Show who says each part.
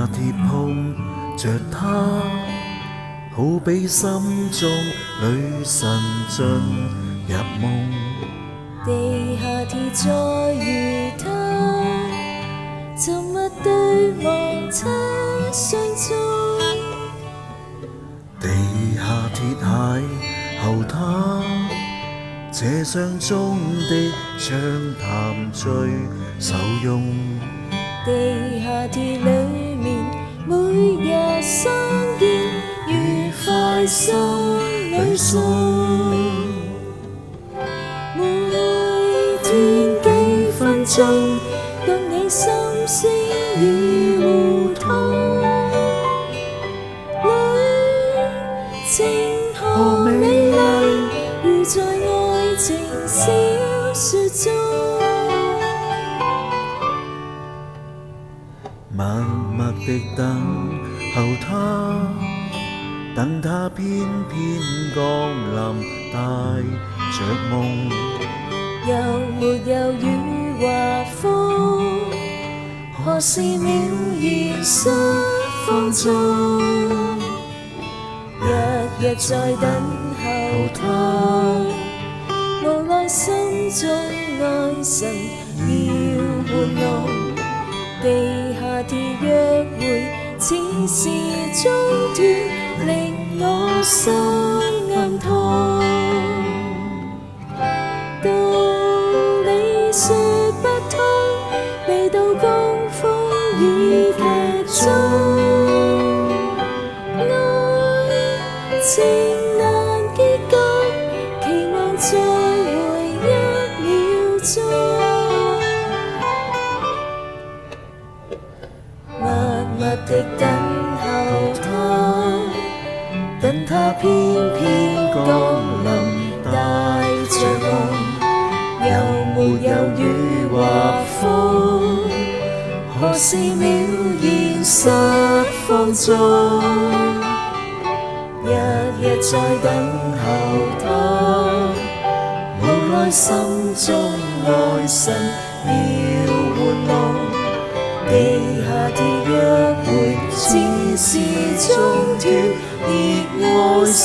Speaker 1: 鐵碰着他，好比心中女神進入夢。
Speaker 2: 地下鐵再遇他，沉默對望他相蹤。
Speaker 1: 地下鐵邂逅他，這相中的暢談最受用。
Speaker 2: 地下鐵裏面每日相見，愉快心裏送。每天幾分鐘，共你心聲已互通。旅程何美麗，如在愛情小說中。
Speaker 1: 默默地等候他，等他偏偏降臨，帶着夢。
Speaker 2: 又沒有雨或風，何時渺然失放縱？日日在等候他，無奈心中愛神要玩弄。地下鐵約會似是中斷，令我心暗痛。道理說不通，未到高峰已劇終。愛情難結局，期望再會一秒鐘。默默地等候他，等他偏偏降臨，帶着夢。又沒有雨或風，何時渺然失放縱？日日在等候他，無奈心中愛神要玩弄。地下鐵約會似是中斷，熱愛心